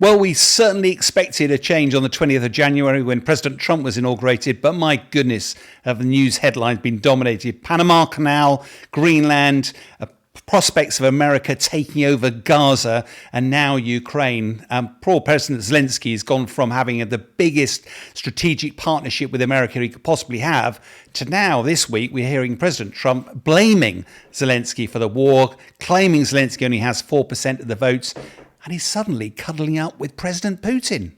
Well, we certainly expected a change on the 20th of January when President Trump was inaugurated, but my goodness, have the news headlines been dominated. Panama Canal, Greenland, prospects of America taking over Gaza, and now Ukraine. Poor President Zelensky has gone from having the biggest strategic partnership with America he could possibly have to now, this week, we're hearing President Trump blaming Zelensky for the war, claiming Zelensky only has 4% of the votes, and he's suddenly cuddling up with President Putin.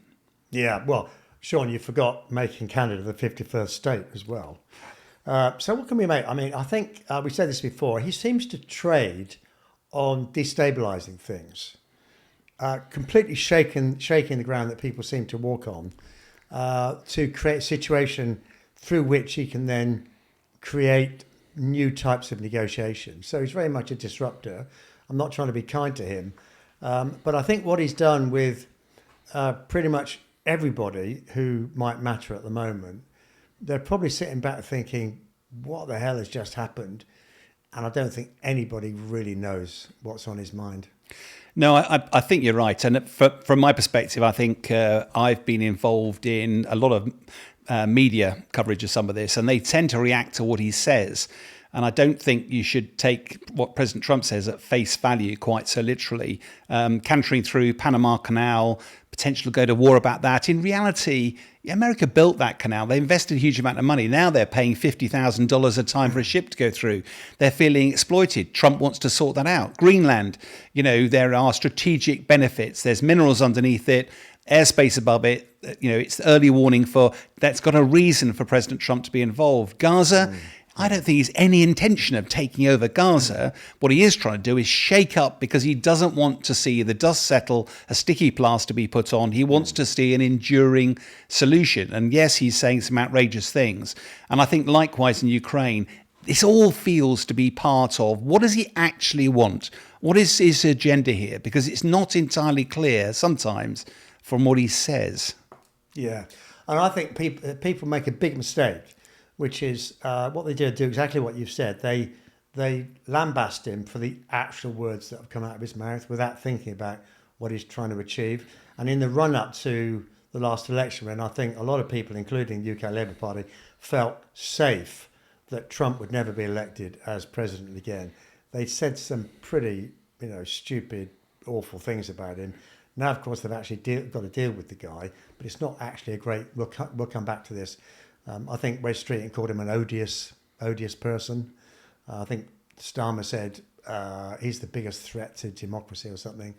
Yeah, well, Sean, you forgot making Canada the 51st state as well. So what can we make? I mean, I think we said this before. He seems to trade on destabilising things, completely shaking the ground that people seem to walk on, to create a situation through which he can then create new types of negotiations. So he's very much a disruptor. I'm not trying to be kind to him, but I think what he's done with pretty much everybody who might matter at the moment, they're probably sitting back thinking, what the hell has just happened? And I don't think anybody really knows what's on his mind. No, I think you're right. And from my perspective, I think I've been involved in a lot of media coverage of some of this, and they tend to react to what he says. And I don't think you should take what President Trump says at face value quite so literally. Cantering through Panama Canal, potential to go to war about that. In reality, America built that canal. They invested a huge amount of money. Now they're paying $50,000 a time for a ship to go through. They're feeling exploited. Trump wants to sort that out. Greenland, there are strategic benefits. There's minerals underneath it, airspace above it. It's early warning that's got a reason for President Trump to be involved. Gaza, I don't think he's any intention of taking over Gaza. What he is trying to do is shake up, because he doesn't want to see the dust settle, a sticky plaster be put on. He wants to see an enduring solution. And yes, he's saying some outrageous things. And I think likewise in Ukraine, this all feels to be part of what does he actually want? What is his agenda here? Because it's not entirely clear sometimes from what he says. Yeah. And I think people make a big mistake, which is what they do exactly what you've said. They lambast him for the actual words that have come out of his mouth without thinking about what he's trying to achieve. And in the run-up to the last election, when I think a lot of people, including the UK Labour Party, felt safe that Trump would never be elected as president again, they said some pretty, stupid, awful things about him. Now, of course, they've actually got to deal with the guy, but it's not actually a great... We'll come back to this. I think Wes Streeting called him an odious person. I think Starmer said he's the biggest threat to democracy or something.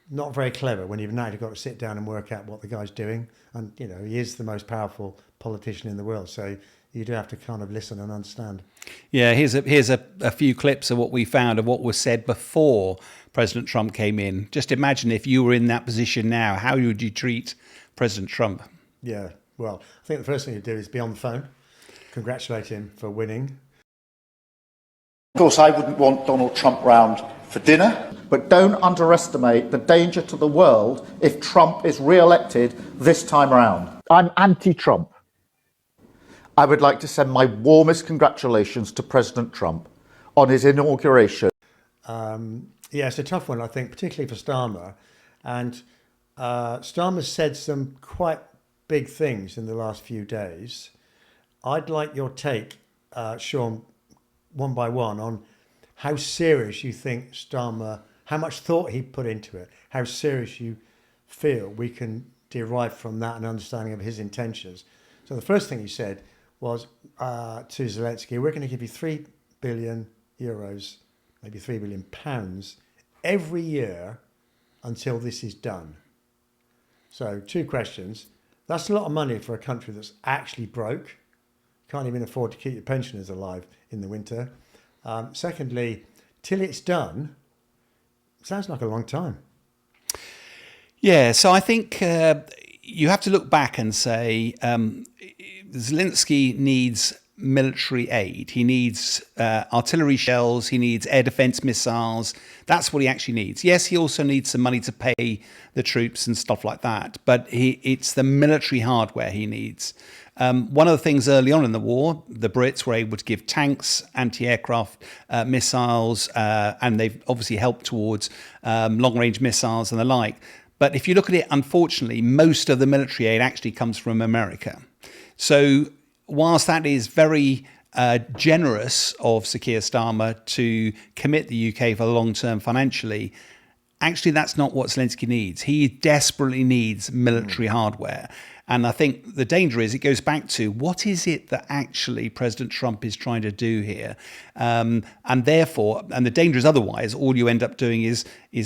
Not very clever when you've now got to sit down and work out what the guy's doing. And, he is the most powerful politician in the world. So you do have to kind of listen and understand. Yeah, here's a few clips of what we found of what was said before President Trump came in. Just imagine if you were in that position now, how would you treat President Trump? Yeah. Well, I think the first thing you do is be on the phone, congratulate him for winning. Of course, I wouldn't want Donald Trump round for dinner, but don't underestimate the danger to the world if Trump is re-elected this time round. I'm anti-Trump. I would like to send my warmest congratulations to President Trump on his inauguration. Yeah, it's a tough one, I think, particularly for Starmer. And Starmer said some quite big things in the last few days. I'd like your take, Sean, one by one, on how serious you think Starmer, how much thought he put into it, how serious you feel we can derive from that an understanding of his intentions. So the first thing he said was to Zelensky, we're going to give you €3 billion, maybe £3 billion every year until this is done. So 2 questions. That's a lot of money for a country that's actually broke. Can't even afford to keep your pensioners alive in the winter. Secondly, till it's done, sounds like a long time. Yeah, so I think you have to look back and say Zelensky needs military aid. He needs artillery shells. He needs air defense missiles. That's what he actually needs. Yes, he also needs some money to pay the troops and stuff like that. But it's the military hardware he needs. One of the things early on in the war, the Brits were able to give tanks, anti-aircraft missiles, and they've obviously helped towards long-range missiles and the like. But if you look at it, unfortunately, most of the military aid actually comes from America. So whilst that is very generous of Sir Keir Starmer to commit the UK for the long term financially, actually that's not what Zelensky needs. He desperately needs military hardware. And I think the danger is it goes back to what is it that actually President Trump is trying to do here? And therefore, and the danger is otherwise, all you end up doing is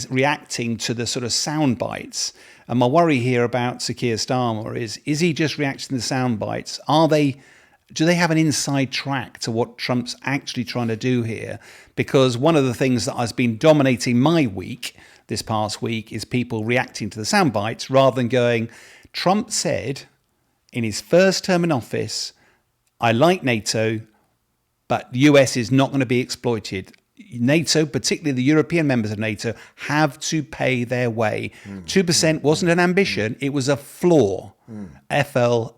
reacting to the sort of sound bites. And my worry here about Sir Keir Starmer is he just reacting to the sound bites? Do they have an inside track to what Trump's actually trying to do here? Because one of the things that has been dominating my week this past week is people reacting to the sound bites rather than going, Trump said in his first term in office, I like NATO, but the US is not going to be exploited. NATO, particularly the European members of NATO, have to pay their way. 2% wasn't an ambition, it was a flaw. Floor,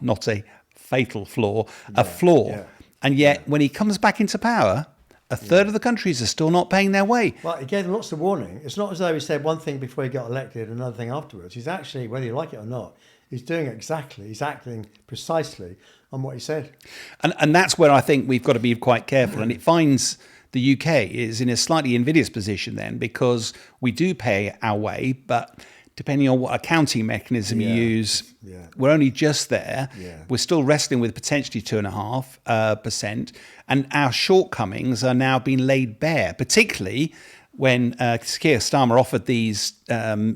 not a fatal flaw, a flaw. Yeah. And yet, when he comes back into power, a third of the countries are still not paying their way. Well, he gave them lots of warning. It's not as though he said one thing before he got elected, another thing afterwards. He's actually, whether you like it or not, he's doing exactly, he's acting precisely on what he said. And that's where I think we've got to be quite careful. And it finds the UK is in a slightly invidious position then, because we do pay our way, but depending on what accounting mechanism you use, we're only just there. Yeah. We're still wrestling with potentially 2.5%. And our shortcomings are now being laid bare, particularly when Keir Starmer offered these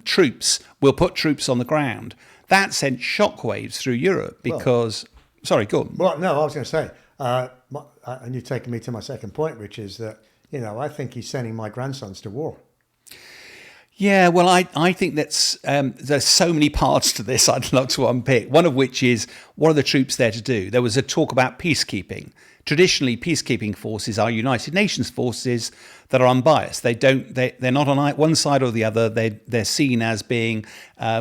troops, we'll put troops on the ground. That sent shockwaves through Europe because... sorry, go on. Well, no, I was going to say, and you've taken me to my second point, which is that, I think he's sending my grandsons to war. Yeah, well, I think that's there's so many parts to this I'd love to unpick. One of which is, what are the troops there to do? There was a talk about peacekeeping. Traditionally, peacekeeping forces are United Nations forces that are unbiased. They're not on one side or the other. They're seen as being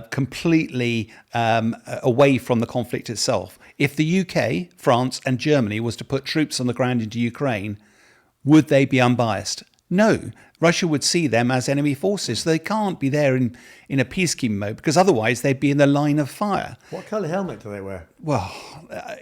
completely away from the conflict itself. If the UK, France, and Germany was to put troops on the ground into Ukraine, would they be unbiased? No. Russia would see them as enemy forces. So they can't be there in a peacekeeping mode, because otherwise they'd be in the line of fire. What colour helmet do they wear? Well,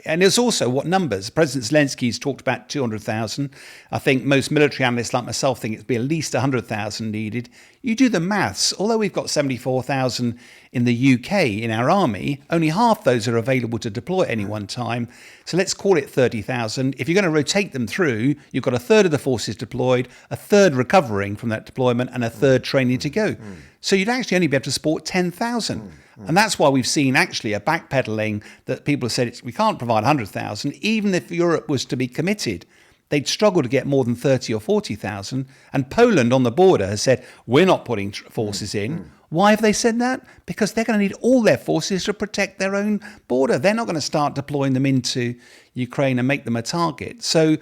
and there's also what numbers. President Zelensky's talked about 200,000. I think most military analysts like myself think it'd be at least 100,000 needed. You do the maths. Although we've got 74,000 in the UK in our army, only half those are available to deploy at any one time. So let's call it 30,000. If you're going to rotate them through, you've got a third of the forces deployed, a third recovering from that deployment, and a third training to go. So you'd actually only be able to support 10,000. And that's why we've seen actually a backpedaling that people have said we can't provide 100,000. Even if Europe was to be committed, they'd struggle to get more than 30 or 40,000. And Poland on the border has said, we're not putting forces in. Why have they said that? Because they're going to need all their forces to protect their own border. They're not going to start deploying them into Ukraine and make them a target. So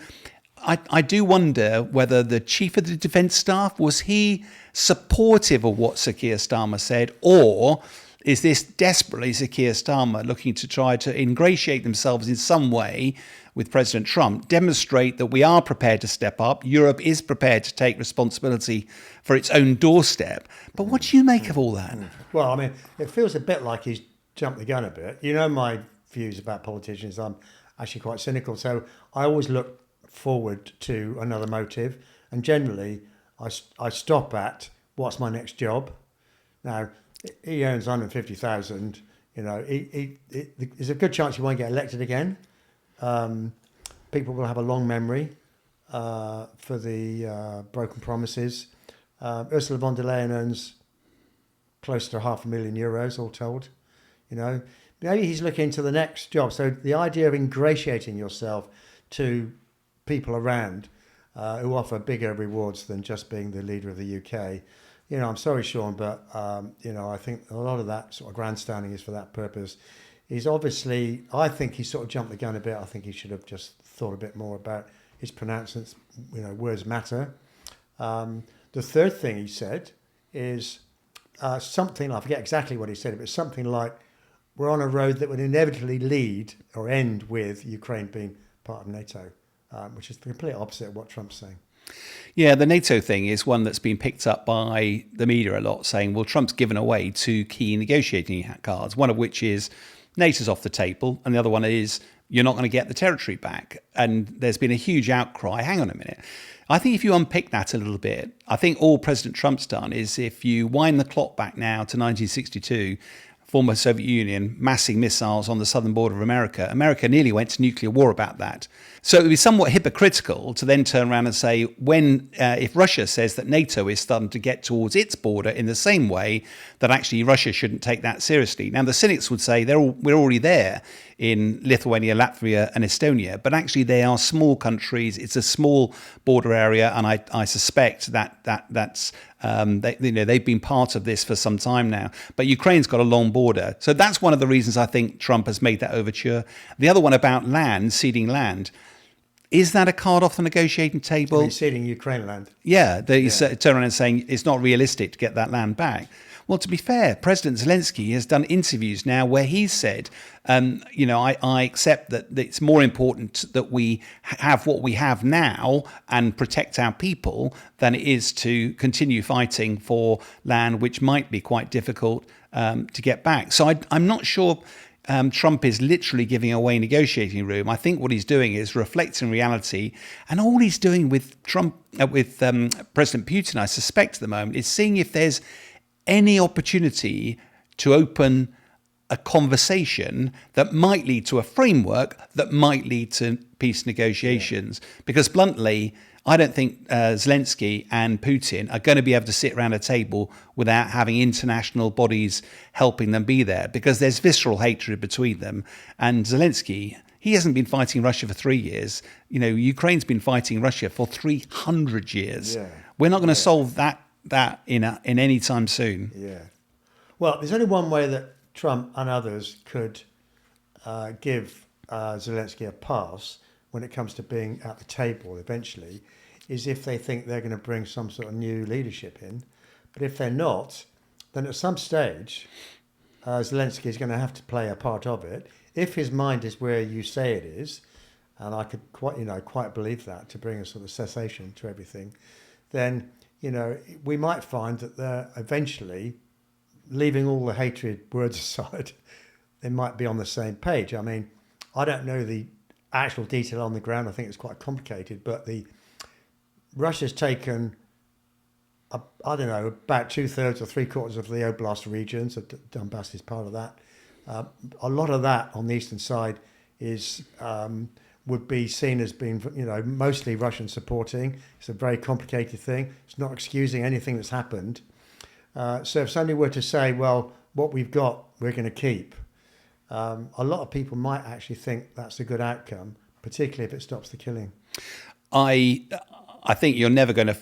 I do wonder whether the chief of the defence staff, was he supportive of what Sir Keir Starmer said, or is this desperately Sir Keir Starmer looking to try to ingratiate themselves in some way with President Trump, demonstrate that we are prepared to step up, Europe is prepared to take responsibility for its own doorstep? But what do you make of all that? Well, I mean, it feels a bit like he's jumped the gun a bit. My views about politicians. I'm actually quite cynical. So I always look forward to another motive. And generally, I stop at, what's my next job? Now, he earns 150,000. There's a good chance he won't get elected again. People will have a long memory for the broken promises. Ursula von der Leyen earns close to €500,000 all told. Maybe he's looking to the next job. So the idea of ingratiating yourself to people around who offer bigger rewards than just being the leader of the UK. I'm sorry, Sean, but, I think a lot of that sort of grandstanding is for that purpose. I think he sort of jumped the gun a bit. I think he should have just thought a bit more about his pronouncements. Words matter. The third thing he said is something, I forget exactly what he said, but it's something like, we're on a road that would inevitably lead or end with Ukraine being part of NATO, which is the complete opposite of what Trump's saying. Yeah, the NATO thing is one that's been picked up by the media a lot, saying, well, Trump's given away two key negotiating cards, one of which is NATO's off the table, and the other one is you're not going to get the territory back. And there's been a huge outcry. Hang on a minute. I think if you unpick that a little bit, I think all President Trump's done is, if you wind the clock back now to 1962, former Soviet Union, massing missiles on the southern border of America. America nearly went to nuclear war about that. So it would be somewhat hypocritical to then turn around and say, if Russia says that NATO is starting to get towards its border in the same way, that actually Russia shouldn't take that seriously. Now, the cynics would say we're already there in Lithuania, Latvia and Estonia, but actually they are small countries. It's a small border area, and I suspect that's they've been part of this for some time now. But Ukraine's got a long border, so that's one of the reasons I think Trump has made that overture. The other one about land, ceding land. Is that a card off the negotiating table? He's ceding Ukraine land. Yeah, he's turning around and saying it's not realistic to get that land back. Well, to be fair, President Zelensky has done interviews now where he's said, I accept that it's more important that we have what we have now and protect our people than it is to continue fighting for land, which might be quite difficult to get back. So I'm not sure Trump is literally giving away negotiating room. I think what he's doing is reflecting reality, and all he's doing with President Putin, I suspect at the moment, is seeing if there's any opportunity to open a conversation that might lead to a framework that might lead to peace negotiations. Yeah. Because bluntly, I don't think Zelensky and Putin are going to be able to sit around a table without having international bodies helping them be there, because there's visceral hatred between them. And Zelensky, he hasn't been fighting Russia for 3 years. Ukraine's been fighting Russia for 300 years. Yeah. We're not going to solve that in any time soon. Yeah. Well, there's only one way that Trump and others could give Zelensky a pass when it comes to being at the table eventually, is if they think they're going to bring some sort of new leadership in. But if they're not, then at some stage, Zelensky is going to have to play a part of it. If his mind is where you say it is, and I could quite believe that, to bring a sort of cessation to everything, then we might find that they're eventually, leaving all the hatred words aside, they might be on the same page. I mean, I don't know the actual detail on the ground. I think it's quite complicated, but Russia's taken, about 2/3 or 3/4 of the Oblast regions. Donbass is part of that. A lot of that on the eastern side would be seen as being, mostly Russian supporting. It's a very complicated thing. It's not excusing anything that's happened. So if somebody were to say, well, what we've got, we're going to keep, a lot of people might actually think that's a good outcome, particularly if it stops the killing. I think you're never going to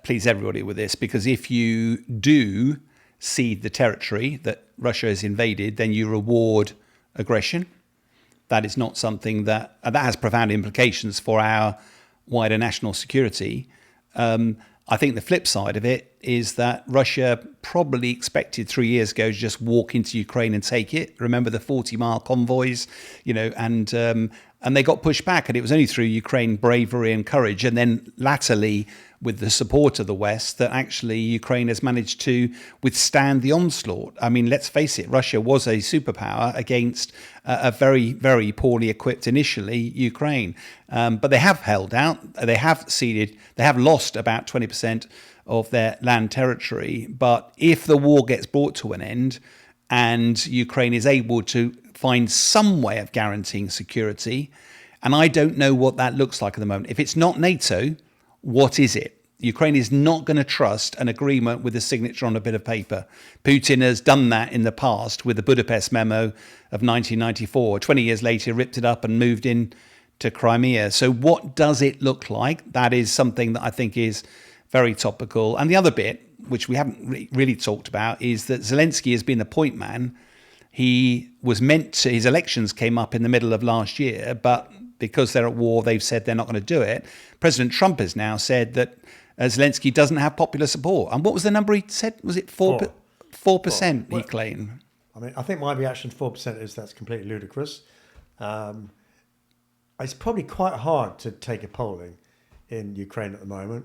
please everybody with this, because if you do cede the territory that Russia has invaded, then you reward aggression. That is not something that has profound implications for our wider national security. I think the flip side of it is that Russia probably expected 3 years ago to just walk into Ukraine and take it. Remember the 40-mile convoys, and they got pushed back, and it was only through Ukraine bravery and courage, and then latterly with the support of the West, that actually Ukraine has managed to withstand the onslaught. I mean, let's face it, Russia was a superpower against a very, very poorly equipped initially Ukraine. But they have held out, they have ceded, they have lost about 20% of their land territory. But if the war gets brought to an end and Ukraine is able to find some way of guaranteeing security, and I don't know what that looks like at the moment. If it's not NATO, what is it? Ukraine is not going to trust an agreement with a signature on a bit of paper. Putin has done that in the past with the Budapest Memo of 1994. 20 years later, ripped it up and moved in to Crimea. So what does it look like? That is something that I think is very topical. And the other bit, which we haven't really talked about, is that Zelensky has been the point man. He was his elections came up in the middle of last year, but because they're at war, they've said they're not going to do it. President Trump has now said that Zelensky doesn't have popular support. And what was the number he said? Was it 4%? He claimed. I mean, I think my reaction to 4% is that's completely ludicrous. It's probably quite hard to take a polling in Ukraine at the moment,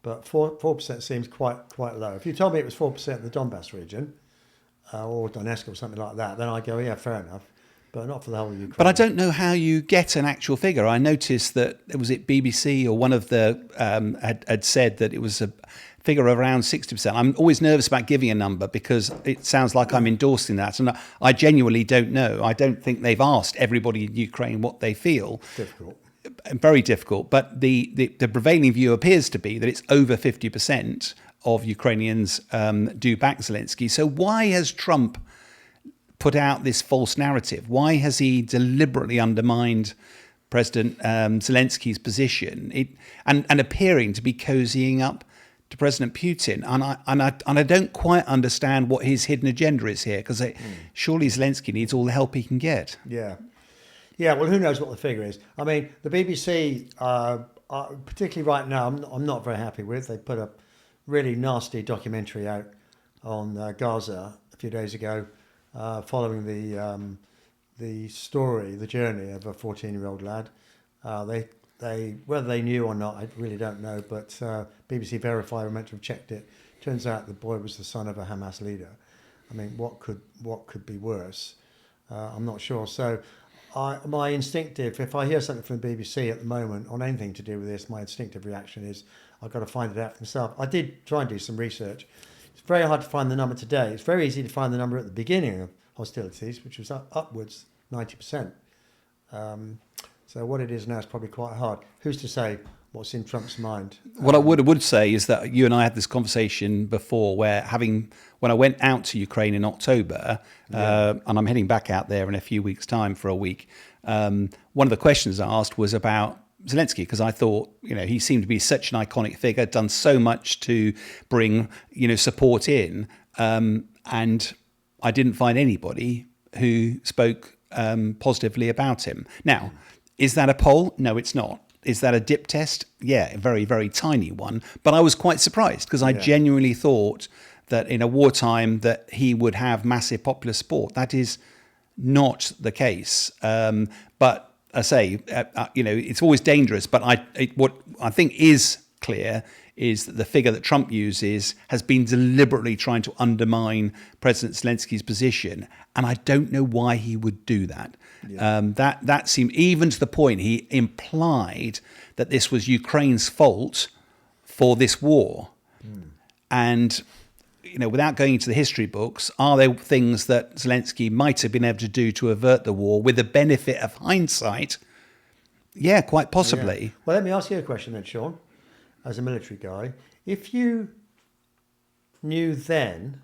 but 4% seems quite low. If you told me it was 4% in the Donbass region or Donetsk or something like that, then I go, yeah, fair enough. But not for the whole of Ukraine. But I don't know how you get an actual figure. I noticed that, was it BBC or one of the had said that it was a figure of around 60%. I'm always nervous about giving a number because it sounds like I'm endorsing that. And I genuinely don't know. I don't think they've asked everybody in Ukraine what they feel. Difficult. Very difficult. But the prevailing view appears to be that it's over 50% of Ukrainians do back Zelensky. So why has Trump put out this false narrative? Why has he deliberately undermined President Zelensky's position and appearing to be cozying up to President Putin? And I don't quite understand what his hidden agenda is here, because surely Zelensky needs all the help he can get. Yeah. Well, who knows what the figure is? I mean, the BBC, particularly right now, I'm not very happy with. They put a really nasty documentary out on Gaza a few days ago, following the story, the journey of a 14-year-old lad. They whether they knew or not, I really don't know. But BBC Verify were meant to have checked it. Turns out the boy was the son of a Hamas leader. I mean, what could be worse? I'm not sure. So, my instinctive, if I hear something from the BBC at the moment on anything to do with this, my instinctive reaction is I've got to find it out for myself. I did try and do some research. It's very hard to find the number today. It's very easy to find the number at the beginning of hostilities, which was upwards 90%. So what it is now is probably quite hard. Who's to say what's in Trump's mind? What I would say is that you and I had this conversation before, where when I went out to Ukraine in October, and I'm heading back out there in a few weeks' time for a week, one of the questions I asked was about Zelensky, because I thought, he seemed to be such an iconic figure, done so much to bring, support in, and I didn't find anybody who spoke positively about him. Now, is that a poll? No, it's not. Is that a dip test? Yeah, a very, very tiny one. But I was quite surprised, because I genuinely thought that in a wartime that he would have massive popular support. That is not the case. But I say, it's always dangerous. But what I think is clear is that the figure that Trump uses has been deliberately trying to undermine President Zelensky's position. And I don't know why he would do that. Yeah. That seemed, even to the point he implied that this was Ukraine's fault for this war. And, without going into the history books, are there things that Zelensky might have been able to do to avert the war with the benefit of hindsight? Yeah, quite possibly. Yeah. Well, let me ask you a question then, Sean, as a military guy. If you knew then,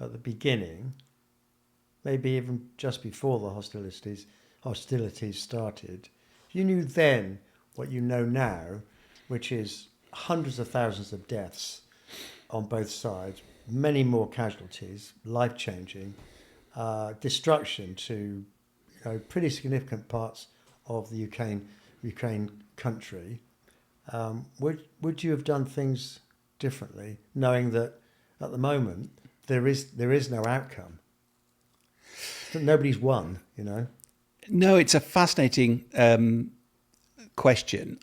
at the beginning, maybe even just before the hostilities started, if you knew then what you know now, which is hundreds of thousands of deaths on both sides, many more casualties, life-changing, destruction to pretty significant parts of the Ukraine country, would you have done things differently, knowing that at the moment there is no outcome? Nobody's won, No, it's a fascinating question.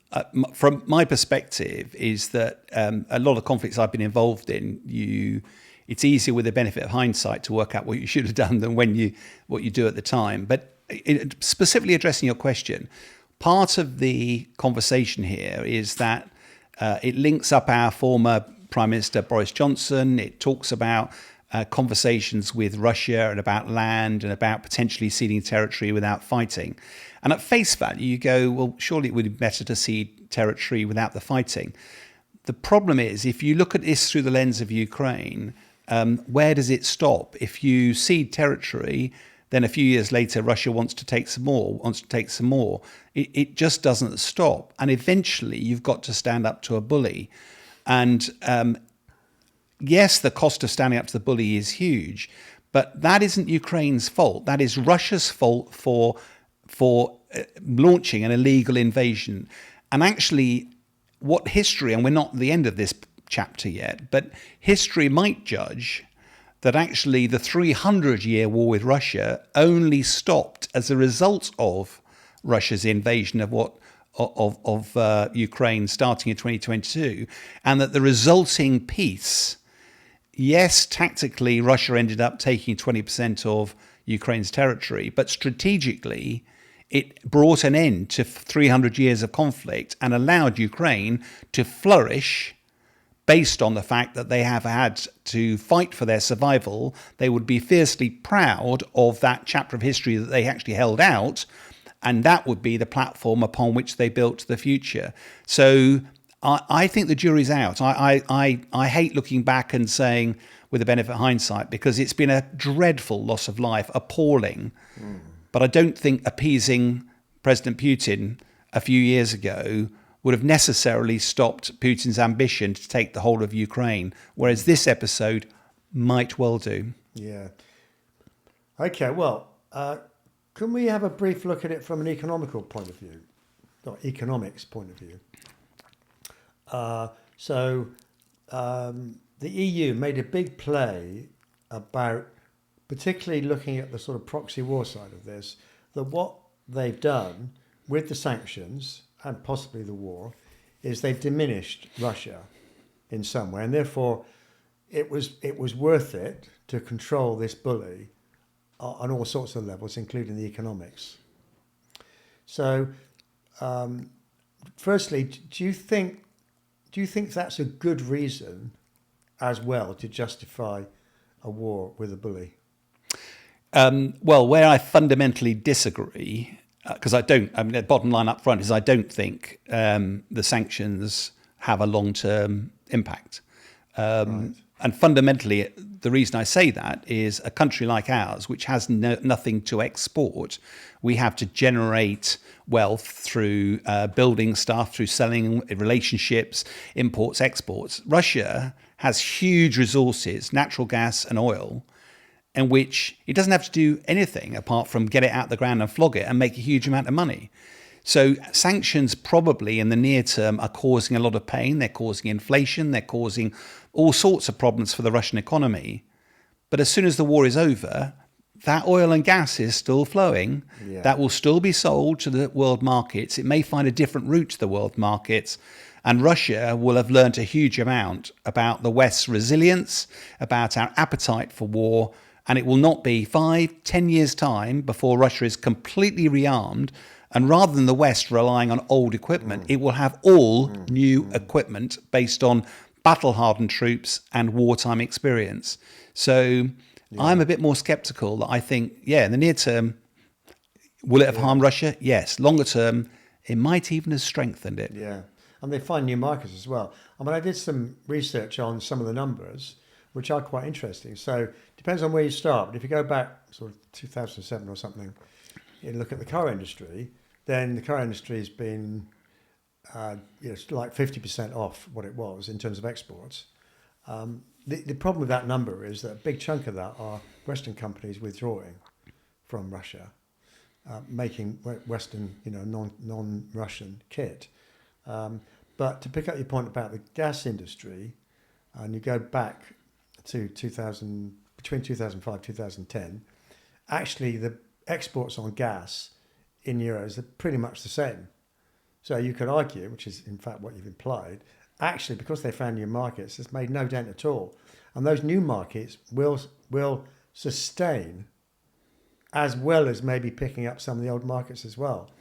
From my perspective, is that a lot of conflicts I've been involved in, it's easier with the benefit of hindsight to work out what you should have done than what you do at the time. But specifically addressing your question, part of the conversation here is that it links up our former Prime Minister Boris Johnson. It talks about conversations with Russia and about land and about potentially ceding territory without fighting. And at face value, you go, well, surely it would be better to cede territory without the fighting. The problem is, if you look at this through the lens of Ukraine, where does it stop? If you cede territory, then a few years later, Russia wants to take some more. It just doesn't stop. And eventually, you've got to stand up to a bully. And yes, the cost of standing up to the bully is huge, but that isn't Ukraine's fault. That is Russia's fault for launching an illegal invasion. And actually, what history, and we're not at the end of this chapter yet, but history might judge that actually the 300-year war with Russia only stopped as a result of Russia's invasion of what of Ukraine starting in 2022, and that the resulting peace, yes, tactically Russia ended up taking 20% of Ukraine's territory, but strategically it brought an end to 300 years of conflict and allowed Ukraine to flourish based on the fact that they have had to fight for their survival. They would be fiercely proud of that chapter of history that they actually held out, and that would be the platform upon which they built the future. So I think the jury's out. I hate looking back and saying, with the benefit of hindsight, because it's been a dreadful loss of life, appalling. But I don't think appeasing President Putin a few years ago would have necessarily stopped Putin's ambition to take the whole of Ukraine, whereas this episode might well do. Yeah. Okay, well, can we have a brief look at it from an economical point of view? Or economics point of view. The EU made a big play about, particularly looking at the sort of proxy war side of this, that what they've done with the sanctions and possibly the war is they've diminished Russia in some way, and therefore it was worth it to control this bully on all sorts of levels, including the economics. So, firstly, do you think that's a good reason as well to justify a war with a bully? Well, where I fundamentally disagree, because the bottom line up front is I don't think the sanctions have a long-term impact. Right. And fundamentally, the reason I say that is a country like ours, which has nothing to export, we have to generate wealth through building stuff, through selling relationships, imports, exports. Russia has huge resources, natural gas and oil, in which it doesn't have to do anything apart from get it out the ground and flog it and make a huge amount of money. So sanctions probably in the near term are causing a lot of pain. They're causing inflation. They're causing all sorts of problems for the Russian economy. But as soon as the war is over, that oil and gas is still flowing. Yeah. That will still be sold to the world markets. It may find a different route to the world markets. And Russia will have learned a huge amount about the West's resilience, about our appetite for war. And it will not be 5-10 years' time before Russia is completely rearmed. And rather than the West relying on old equipment, it will have all new equipment based on battle-hardened troops and wartime experience. So I'm a bit more skeptical that I think, in the near term, will it have harmed Russia? Yes. Longer term, it might even have strengthened it. Yeah. And they find new markets as well. I mean, I did some research on some of the numbers, which are quite interesting. So it depends on where you start. But if you go back sort of 2007 or something, you look at the car industry, then the car industry has been like 50% off what it was in terms of exports. The problem with that number is that a big chunk of that are Western companies withdrawing from Russia, making Western, non-Russian kit. But to pick up your point about the gas industry, and you go back to between 2005 2010, actually the exports on gas in euros are pretty much the same. So you could argue, which is in fact what you've implied, actually because they found new markets, it's made no dent at all. And those new markets will sustain, as well as maybe picking up some of the old markets as well.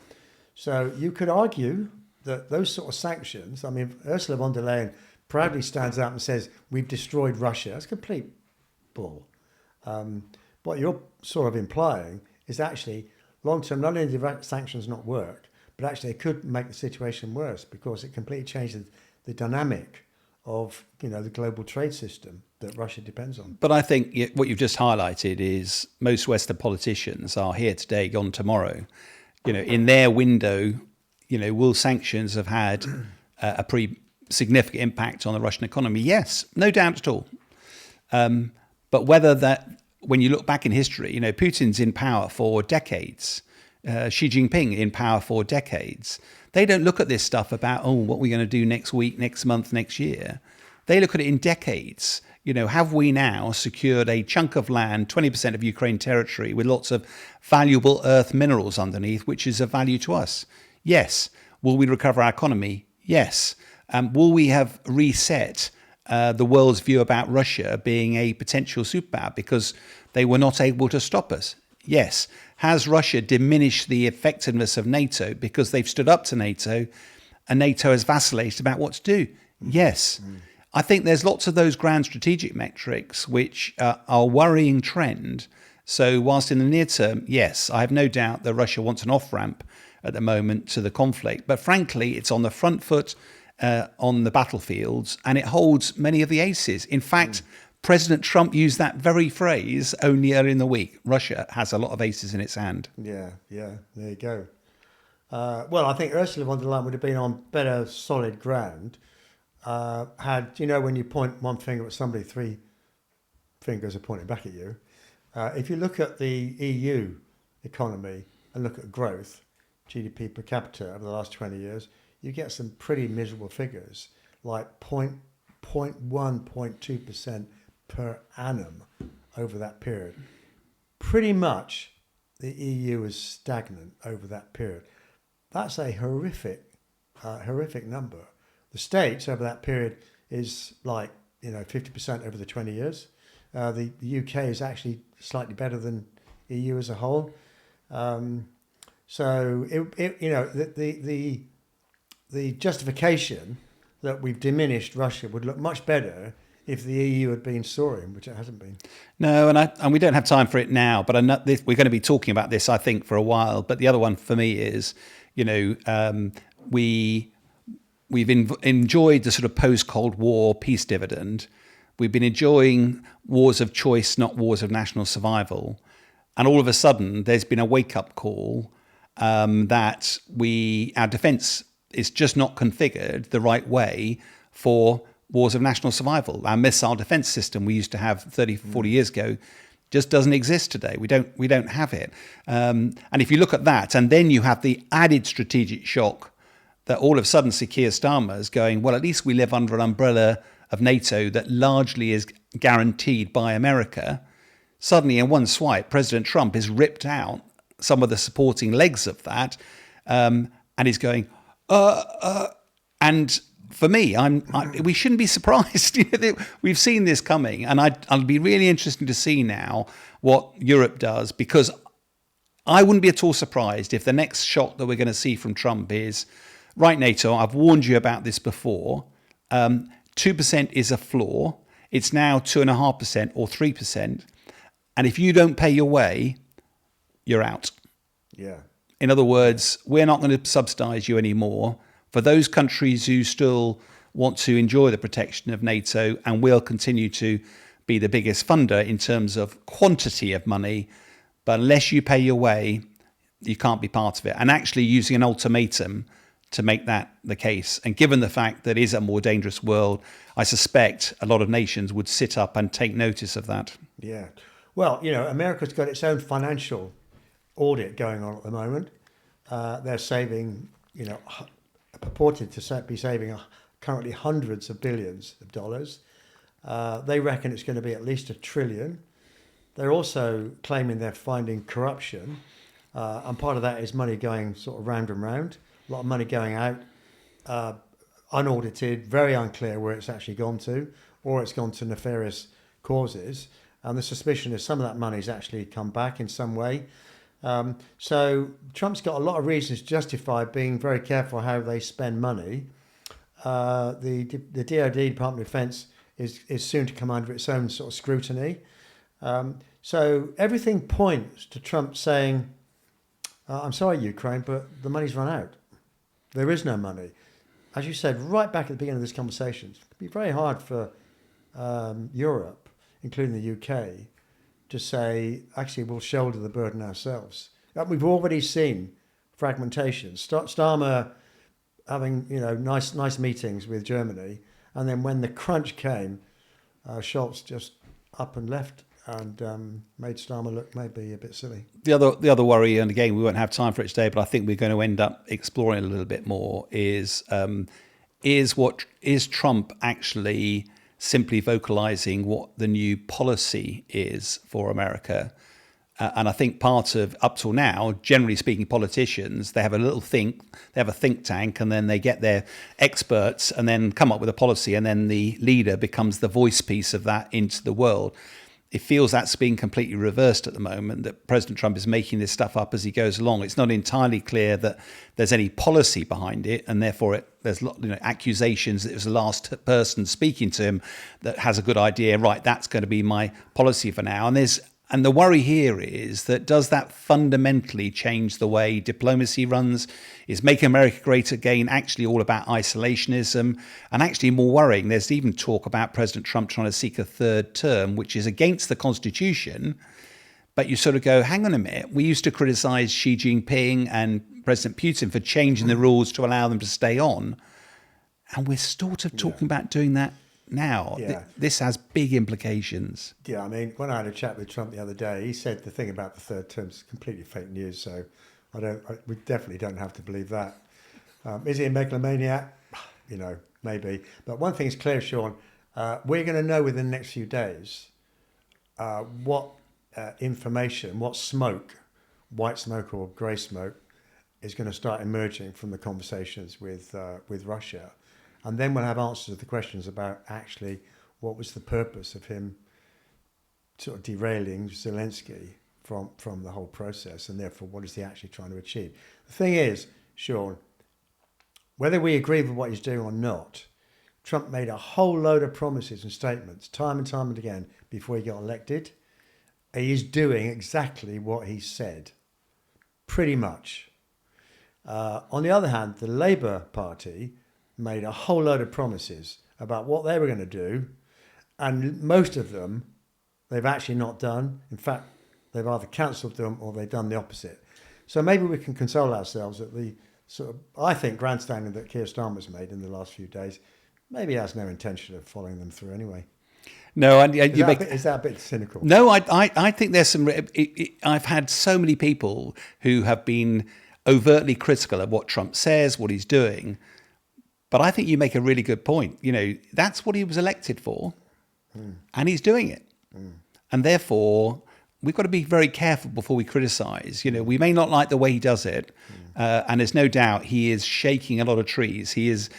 So you could argue that those sort of sanctions, I mean, Ursula von der Leyen proudly stands out and says, we've destroyed Russia. That's complete bull. What you're sort of implying is actually long-term, not only do the sanctions not work, but actually it could make the situation worse because it completely changes the dynamic of, the global trade system that Russia depends on. But I think what you've just highlighted is most Western politicians are here today, gone tomorrow. In their window, will sanctions have had a pretty significant impact on the Russian economy? Yes, no doubt at all. But whether that, when you look back in history, Putin's in power for decades. Xi Jinping in power for decades. They don't look at this stuff about, what we're going to do next week, next month, next year. They look at it in decades. Have we now secured a chunk of land, 20% of Ukraine territory, with lots of valuable earth minerals underneath, which is of value to us? Yes. Will we recover our economy? Yes. Will we have reset the world's view about Russia being a potential superpower because they were not able to stop us? Yes. Has Russia diminished the effectiveness of NATO because they've stood up to NATO and NATO has vacillated about what to do? Yes. I think there's lots of those grand strategic metrics which are a worrying trend. So whilst in the near term, yes, I have no doubt that Russia wants an off-ramp at the moment to the conflict. But frankly, it's on the front foot on the battlefields, and it holds many of the aces. In fact, President Trump used that very phrase only earlier in the week. Russia has a lot of aces in its hand. Yeah, there you go. Well, I think Ursula von der Leyen would have been on better solid ground had, when you point one finger at somebody, three fingers are pointing back at you. If you look at the EU economy and look at growth, GDP per capita over the last 20 years, you get some pretty miserable figures, like 0.1, 0.2% per annum over that period. Pretty much the EU is stagnant over that period. That's a horrific number. The States over that period is like, 50% over the 20 years. The UK is actually slightly better than EU as a whole. So the justification that we've diminished Russia would look much better if the EU had been soaring, which it hasn't been. No, and we don't have time for it now, but we're going to be talking about this, I think, for a while. But the other one for me is, we've enjoyed the sort of post-Cold War peace dividend. We've been enjoying wars of choice, not wars of national survival. And all of a sudden, there's been a wake-up call that our defence is just not configured the right way for wars of national survival. Our missile defence system we used to have 30, 40 years ago just doesn't exist today. We don't have it. And if you look at that, and then you have the added strategic shock that all of a sudden Sir Keir Starmer is going, well, at least we live under an umbrella of NATO that largely is guaranteed by America. Suddenly, in one swipe, President Trump has ripped out some of the supporting legs of that, and he's going, and for me, we shouldn't be surprised. We've seen this coming, and I'll be really interested to see now what Europe does, because I wouldn't be at all surprised if the next shot that we're going to see from Trump is, right, NATO, I've warned you about this before. 2% is a floor. It's now 2.5% or 3%. And if you don't pay your way, you're out. Yeah. In other words, we're not going to subsidise you anymore. For those countries who still want to enjoy the protection of NATO, and will continue to be the biggest funder in terms of quantity of money, but unless you pay your way, you can't be part of it. And actually using an ultimatum to make that the case. And given the fact that it is a more dangerous world, I suspect a lot of nations would sit up and take notice of that. Yeah. Well, America's got its own financial audit going on at the moment. They're saving, purported to be saving currently hundreds of billions of dollars. They reckon it's going to be at least $1 trillion. They're also claiming they're finding corruption. And part of that is money going sort of round and round. A lot of money going out, unaudited, very unclear where it's actually gone to, or it's gone to nefarious causes. And the suspicion is some of that money's actually come back in some way. So Trump's got a lot of reasons to justify being very careful how they spend money. The DoD, Department of Defense, is soon to come under its own sort of scrutiny. So everything points to Trump saying, I'm sorry, Ukraine, but the money's run out. There is no money. As you said, right back at the beginning of this conversation, it's going to be very hard for Europe, including the UK, to say, actually, we'll shoulder the burden ourselves. We've already seen fragmentation. Starmer having nice meetings with Germany, and then when the crunch came, Scholz just up and left and made Starmer look maybe a bit silly. The other worry, and again, we won't have time for it today, but I think we're going to end up exploring a little bit more, is Trump actually simply vocalizing what the new policy is for America? And I think part of, up till now, generally speaking, politicians, they have a think tank, and then they get their experts and then come up with a policy, and then the leader becomes the voice piece of that into the world. It feels that's being completely reversed at the moment, that President Trump is making this stuff up as he goes along. It's not entirely clear that there's any policy behind it, and therefore there's accusations that it was the last person speaking to him that has a good idea, right, that's going to be my policy for now. And the worry here is that, does that fundamentally change the way diplomacy runs? Is Make America Great Again actually all about isolationism? And actually more worrying, there's even talk about President Trump trying to seek a third term, which is against the Constitution. But you sort of go, hang on a minute, we used to criticize Xi Jinping and President Putin for changing the rules to allow them to stay on. And we're sort of talking about doing that now. This has big implications. Yeah, I mean, when I had a chat with Trump the other day, he said the thing about the third term is completely fake news. So we definitely don't have to believe that. Is he a megalomaniac? Maybe. But one thing is clear, Sean, we're going to know within the next few days what information, what smoke, white smoke or grey smoke, is going to start emerging from the conversations with Russia. And then we'll have answers to the questions about actually what was the purpose of him sort of derailing Zelensky from the whole process, and therefore what is he actually trying to achieve. The thing is, Sean, whether we agree with what he's doing or not, Trump made a whole load of promises and statements time and time and again before he got elected. He is doing exactly what he said, pretty much. On the other hand, the Labour Party made a whole load of promises about what they were going to do, and most of them they've actually not done. In fact, they've either cancelled them or they've done the opposite. So maybe we can console ourselves at the sort of, I think, grandstanding that Keir Starmer's made in the last few days. Maybe he has no intention of following them through anyway. No, is that a bit cynical? No, I think there's some. I've had so many people who have been overtly critical of what Trump says, what he's doing. But I think you make a really good point. That's what he was elected for, and he's doing it. And therefore, we've got to be very careful before we criticise. We may not like the way he does it, and there's no doubt he is shaking a lot of trees. He's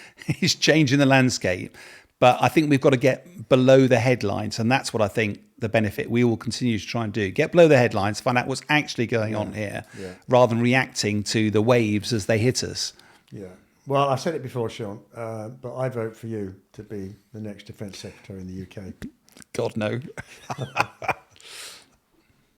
changing the landscape. But I think we've got to get below the headlines, and that's what I think the benefit we will continue to try and do. Get below the headlines, find out what's actually going on here, rather than reacting to the waves as they hit us. Yeah. Well, I've said it before, Sean, but I vote for you to be the next Defence Secretary in the UK. God, no.